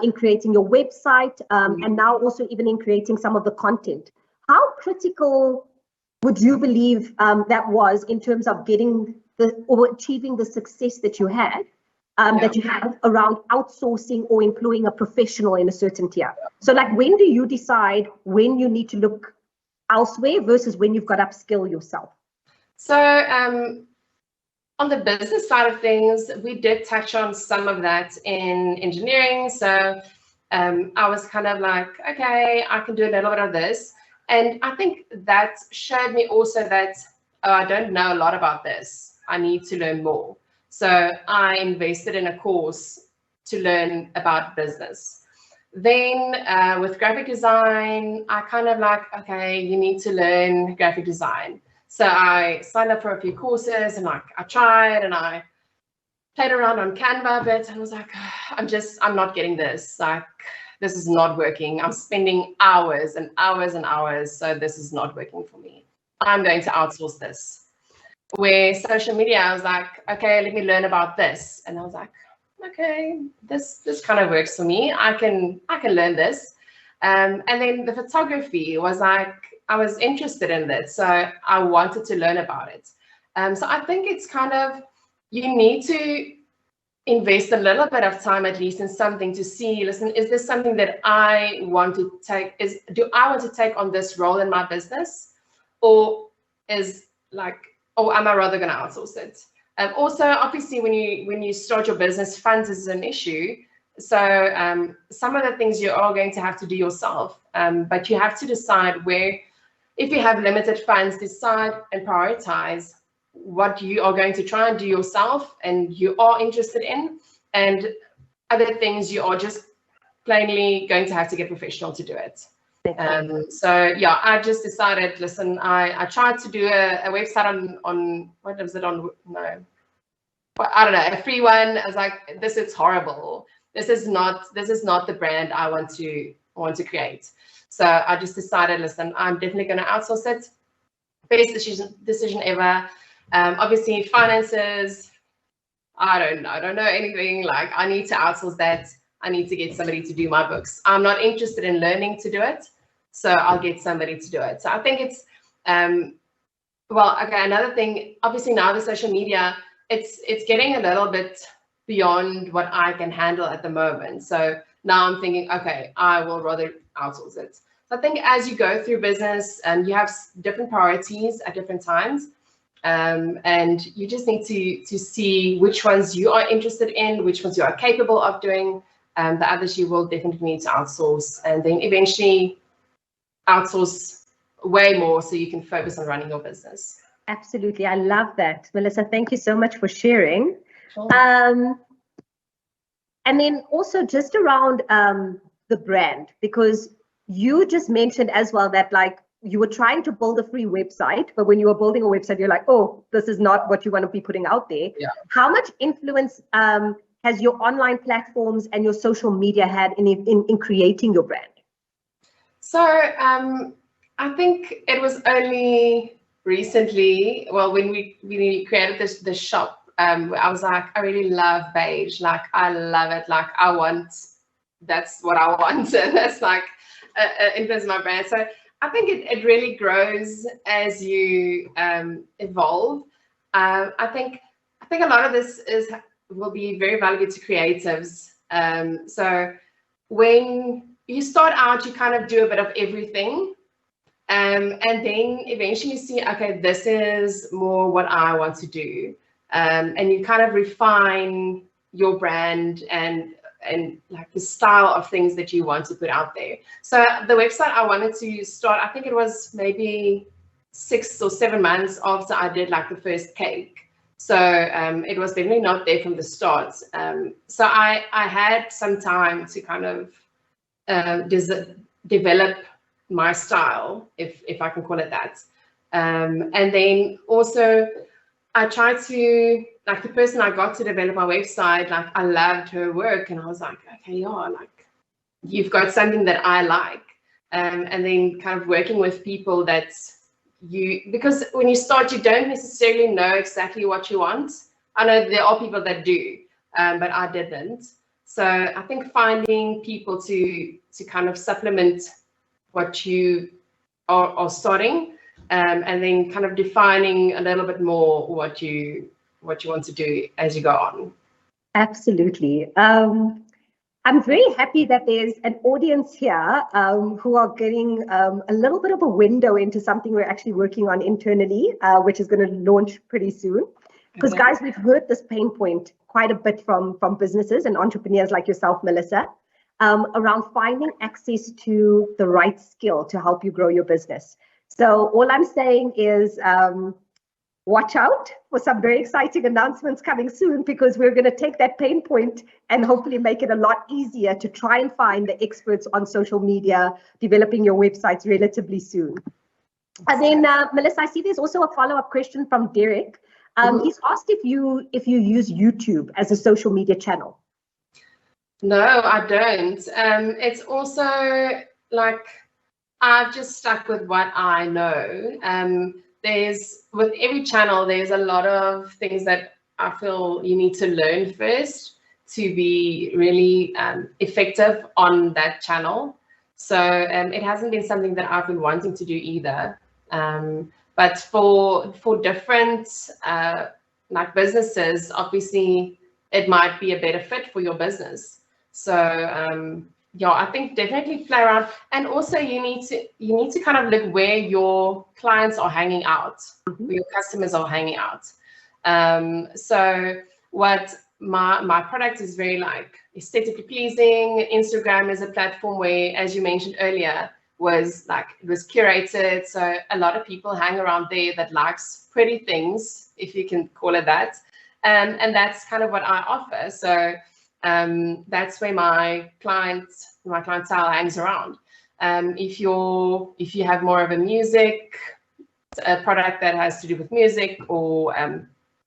in creating your website, and now also even in creating some of the content. How critical would you believe that was in terms of getting or achieving the success that you had? That you have around outsourcing or employing a professional in a certain tier. So like, when do you decide when you need to look elsewhere versus when you've got to upskill yourself? So on the business side of things, we did touch on some of that in engineering. So I was kind of like, okay, I can do a little bit of this. And I think that showed me also that, oh, I don't know a lot about this. I need to learn more. So I invested in a course to learn about business. Then with graphic design, I kind of like, okay, you need to learn graphic design. So I signed up for a few courses, and like I tried and I played around on Canva a bit, and I was like, I'm not getting this. Like, this is not working. I'm spending hours and hours and hours. So this is not working for me. I'm going to outsource this. Where social media, I was like, okay, let me learn about this. And I was like, okay, this kind of works for me. I can learn this. And then the photography was like, was interested in that, so I wanted to learn about it. So I think it's kind of, you need to invest a little bit of time at least in something to see, listen, is this something that I want to take, do I want to take on this role in my business, or am I rather going to outsource it? Also, obviously, when you start your business, funds is an issue. So some of the things you are going to have to do yourself, but you have to decide where, if you have limited funds, decide and prioritize what you are going to try and do yourself and you are interested in, and other things you are just plainly going to have to get professional to do it. So yeah, I just decided, listen, I tried to do a website on what was it on? No, I don't know, a free one. I was like, this is horrible. This is not the brand I want to create. So I just decided, listen, I'm definitely going to outsource it. Best decision ever. Obviously, finances, I don't know anything. Like, I need to outsource that. I need to get somebody to do my books. I'm not interested in learning to do it, so I'll get somebody to do it. So I think it's well, okay. Another thing, obviously now the social media, it's getting a little bit beyond what I can handle at the moment. So now I'm thinking, okay, I will rather outsource it. So I think as you go through business, you have different priorities at different times. And you just need to see which ones you are interested in, which ones you are capable of doing. The others you will definitely need to outsource, and then eventually outsource way more so you can focus on running your business. Absolutely. I love that. Melissa, thank you so much for sharing. Sure. And then also just around the brand, because you just mentioned as well that like you were trying to build a free website, but when you were building a website, you're like, oh, this is not what you want to be putting out there. Yeah. How much influence has your online platforms and your social media had in creating your brand? So I think it was only recently, well, when we created the shop, I was like, I really love beige. Like, I love it. Like, that's what I want. And that's like influence my brand. So I think it really grows as you evolve. I think a lot of this will be very valuable to creatives. So when you start out, you kind of do a bit of everything. And then eventually you see, okay, this is more what I want to do. And you kind of refine your brand and like the style of things that you want to put out there. So the website I wanted to start, I think it was maybe 6 or 7 months after I did like the first cake. So it was definitely not there from the start. So I had some time to kind of develop my style, if I can call it that. And then also I tried to, like, the person I got to develop my website, like, I loved her work, and I was like, okay, yeah, like, you've got something that I like. And then kind of working with people that because when you start, you don't necessarily know exactly what you want. I know there are people that do, but I didn't. So I think finding people to kind of supplement what you are starting, and then kind of defining a little bit more what you want to do as you go on. Absolutely. I'm very happy that there's an audience here who are getting a little bit of a window into something we're actually working on internally, which is going to launch pretty soon. Because guys, we've heard this pain point quite a bit from businesses and entrepreneurs like yourself, Melissa, around finding access to the right skill to help you grow your business. So all I'm saying is watch out for some very exciting announcements coming soon, because we're going to take that pain point and hopefully make it a lot easier to try and find the experts on social media, developing your websites relatively soon. And then Melissa, I see there's also a follow-up question from Derek. He's asked if you use YouTube as a social media channel. No, I don't. It's also like, I've just stuck with what I know. With every channel, there's a lot of things that I feel you need to learn first to be really effective on that channel. So it hasn't been something that I've been wanting to do either. But for different like businesses, obviously it might be a better fit for your business. So yeah, I think definitely play around, and also you need to kind of look where your clients are hanging out, where your customers are hanging out. So what my product is very like aesthetically pleasing. Instagram is a platform where, as you mentioned earlier, it was curated. So a lot of people hang around there that likes pretty things, if you can call it that. And that's kind of what I offer. So that's where my clientele hangs around. If you have more of a product that has to do with music or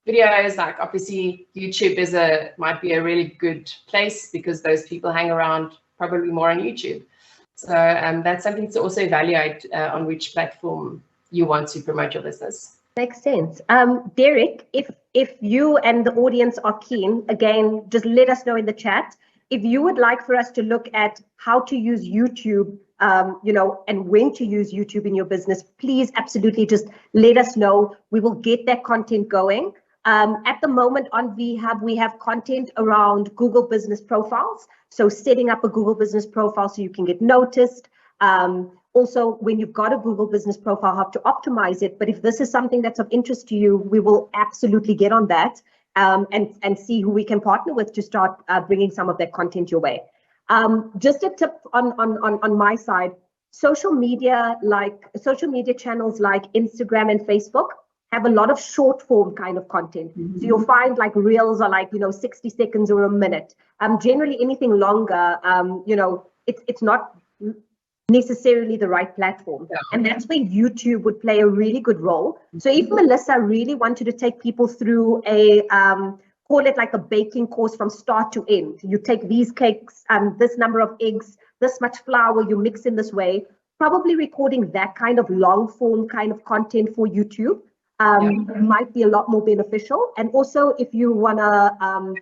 videos, like obviously YouTube might be a really good place, because those people hang around probably more on YouTube. So that's something to also evaluate on which platform you want to promote your business. Makes sense. Derek, if you and the audience are keen, again, just let us know in the chat. If you would like for us to look at how to use YouTube, and when to use YouTube in your business, please absolutely just let us know. We will get that content going. At the moment on VHub, we have content around Google Business Profiles. So setting up a Google Business Profile so you can get noticed. Also, when you've got a Google Business Profile, how to optimize it. But if this is something that's of interest to you, we will absolutely get on that and see who we can partner with to start bringing some of that content your way. Just a tip on my side: social media channels like Instagram and Facebook have a lot of short form kind of content. So you'll find like reels are like 60 seconds or a minute. Generally anything longer, it's not necessarily the right platform. Yeah. And that's where YouTube would play a really good role. So if Melissa really wanted to take people through a call it like a baking course from start to end, you take these cakes, this number of eggs, this much flour, you mix in this way, probably recording that kind of long form kind of content for YouTube might be a lot more beneficial. And also if you want to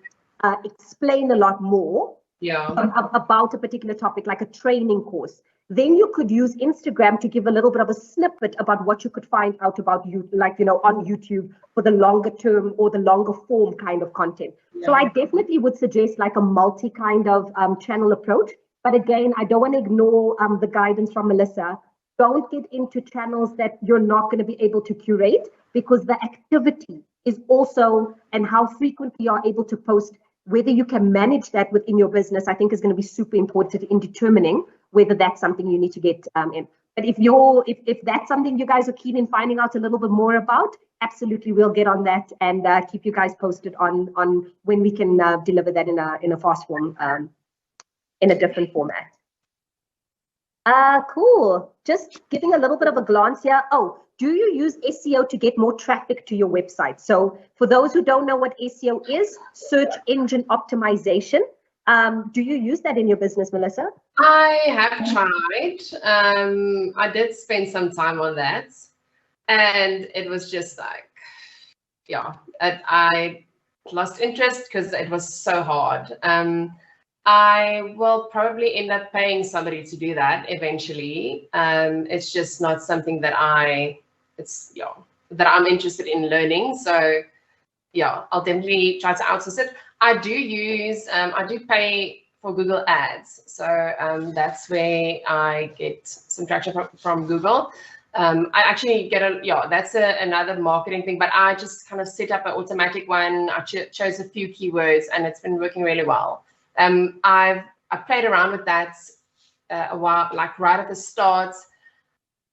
explain a lot more about a particular topic, like a training course, then you could use Instagram to give a little bit of a snippet about what you could find out about you, on YouTube for the longer term or the longer form kind of content. Yeah. So I definitely would suggest like a multi kind of channel approach. But again, I don't want to ignore the guidance from Melissa. Don't get into channels that you're not going to be able to curate, because the activity is also, and how frequently you are able to post, whether you can manage that within your business, I think is going to be super important in determining whether that's something you need to get in. But if that's something you guys are keen in finding out a little bit more about, absolutely, we'll get on that and keep you guys posted on when we can deliver that in a fast form, in a different format. Cool. Just giving a little bit of a glance here. Oh, do you use SEO to get more traffic to your website? So for those who don't know what SEO is, search engine optimization. Do you use that in your business, Melissa? I have tried. I did spend some time on that, and it was just like, I lost interest because it was so hard. I will probably end up paying somebody to do that eventually. It's just not something that that I'm interested in learning. So I'll definitely try to outsource it. I do pay for Google Ads. So that's where I get some traction from Google. I actually get that's another marketing thing, but I just kind of set up an automatic one. I chose a few keywords and it's been working really well. I played around with that a while, like right at the start,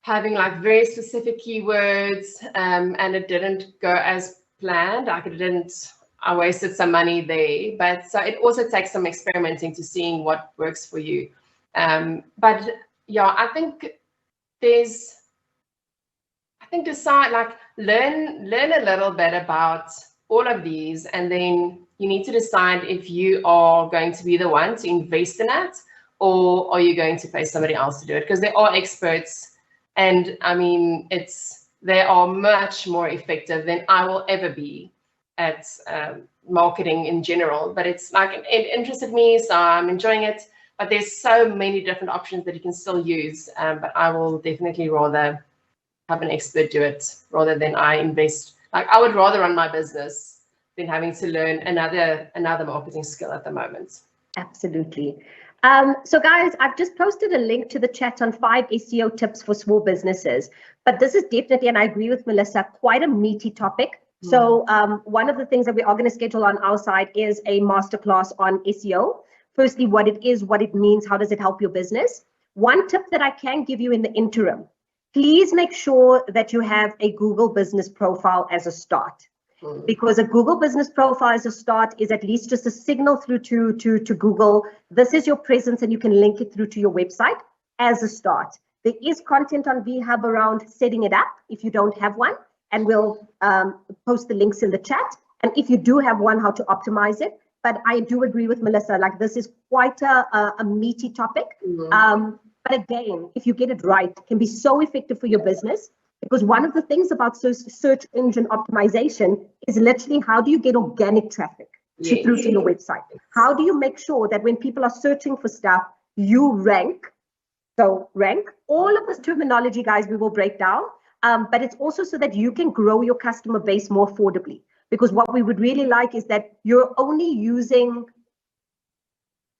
having like very specific keywords, and it didn't go as planned. I wasted some money there, but so it also takes some experimenting to seeing what works for you. But I think decide, like learn a little bit about all of these, and then you need to decide if you are going to be the one to invest in it, or are you going to pay somebody else to do it? Because they are experts, and I mean, they are much more effective than I will ever be at marketing in general. But it's like, it interested me, so I'm enjoying it. but there's so many different options that you can still use. But I will definitely rather have an expert do it rather than I invest. Like, I would rather run my business than having to learn another marketing skill at the moment. Absolutely. So guys, I've just posted a link to the chat on 5 SEO tips for small businesses. But this is definitely, and I agree with Melissa, quite a meaty topic. So one of the things that we are going to schedule on our side is a masterclass on SEO. Firstly, what it is, what it means, how does it help your business? One tip that I can give you in the interim, please make sure that you have a Google business profile as a start. Because a Google business profile as a start is at least just a signal through to Google. This is your presence, and you can link it through to your website as a start. There is content on VHub around setting it up if you don't have one, and we'll post the links in the chat. And if you do have one, how to optimize it. But I do agree with Melissa, like, this is quite a meaty topic. But again, if you get it right, it can be so effective for your business. Because one of the things about search engine optimization is literally, how do you get organic traffic through to your website? How do you make sure that when people are searching for stuff, you rank? So rank, all of this terminology, guys, we will break down. But it's also so that you can grow your customer base more affordably. Because what we would really like is that you're only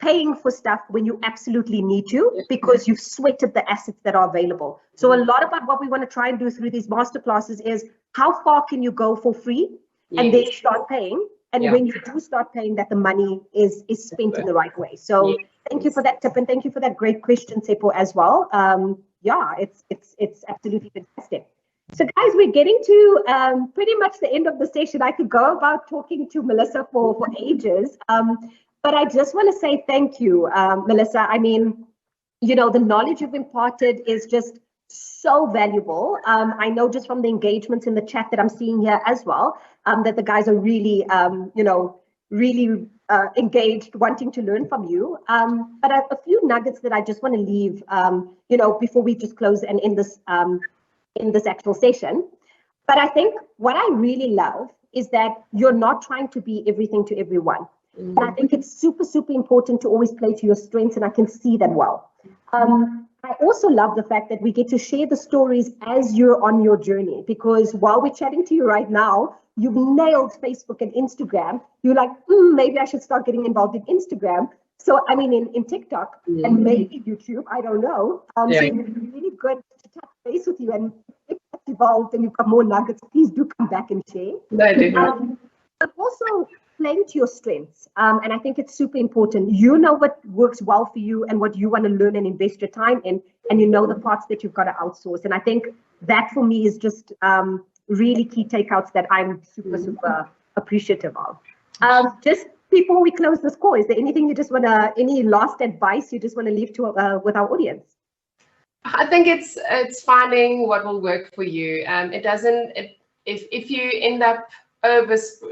paying for stuff when you absolutely need to, because you've sweated the assets that are available. So a lot about what we want to try and do through these masterclasses is, how far can you go for free and then start paying? And when you do start paying, that the money is spent in the right way. So thank you for that tip, and thank you for that great question, Sepo, as well. It's absolutely fantastic. So guys, we're getting to pretty much the end of the session. I could go about talking to Melissa for ages. But I just want to say thank you, Melissa. I mean, the knowledge you've imparted is just so valuable. I know just from the engagements in the chat that I'm seeing here as well, that the guys are really, really engaged, wanting to learn from you. But a few nuggets that I just want to leave, before we just close and end this actual session. But I think what I really love is that you're not trying to be everything to everyone. And I think it's super, super important to always play to your strengths, and I can see that well. I also love the fact that we get to share the stories as you're on your journey, because while we're chatting to you right now, you've nailed Facebook and Instagram. You're like, maybe I should start getting involved in Instagram. So, I mean, in TikTok and maybe YouTube, I don't know. So it would be really good to touch base with you, and if that's evolved and you've got more nuggets, please do come back and share. But also, playing to your strengths. And I think it's super important. You know what works well for you and what you want to learn and invest your time in, and you know the parts that you've got to outsource. And I think that for me is just really key takeouts that I'm super, super appreciative of. Just before we close this call, is there anything you just want to, any last advice you just want to leave to with our audience? I think it's finding what will work for you. It doesn't, if you end up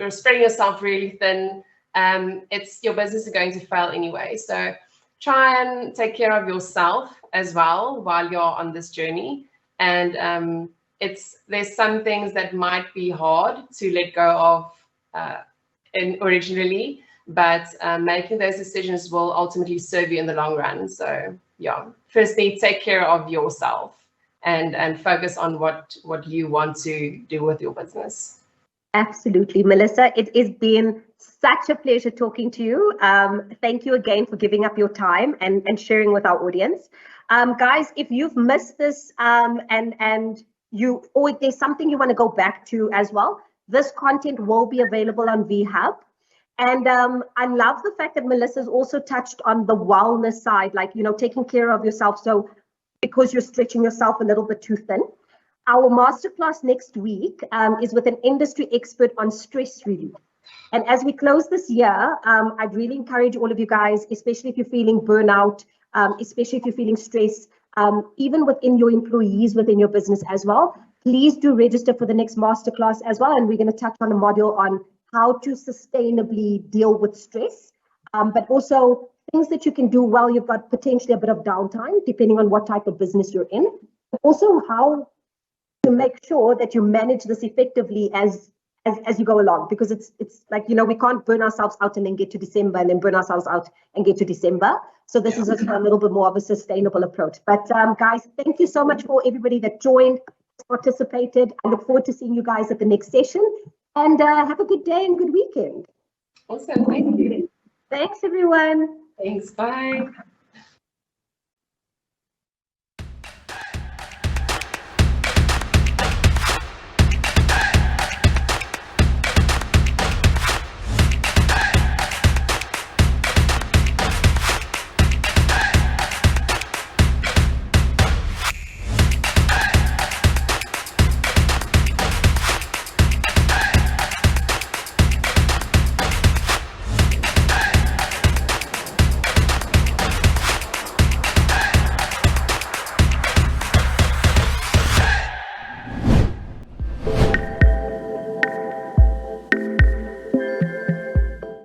spreading yourself really thin, your business is going to fail anyway. So try and take care of yourself as well while you're on this journey. And there's some things that might be hard to let go of originally, but making those decisions will ultimately serve you in the long run. So firstly, take care of yourself and focus on what you want to do with your business. Absolutely, Melissa. It has been such a pleasure talking to you. Thank you again for giving up your time and sharing with our audience. Guys, if you've missed this and or there's something you want to go back to as well, this content will be available on VHub. And I love the fact that Melissa's also touched on the wellness side, like, taking care of yourself. So because you're stretching yourself a little bit too thin. Our masterclass next week is with an industry expert on stress relief. And as we close this year, I'd really encourage all of you guys, especially if you're feeling burnout, especially if you're feeling stress, even within your employees, within your business as well, please do register for the next masterclass as well. And we're going to touch on a module on how to sustainably deal with stress, but also things that you can do while you've got potentially a bit of downtime, depending on what type of business you're in. But also how to make sure that you manage this effectively as as you go along, because it's like, we can't burn ourselves out and then get to December and then burn ourselves out and get to December. So this is a little bit more of a sustainable approach. But guys, thank you so much for everybody that joined, participated. I look forward to seeing you guys at the next session, and have a good day and good weekend. Awesome. Thank you. Thanks, everyone. Thanks. Bye.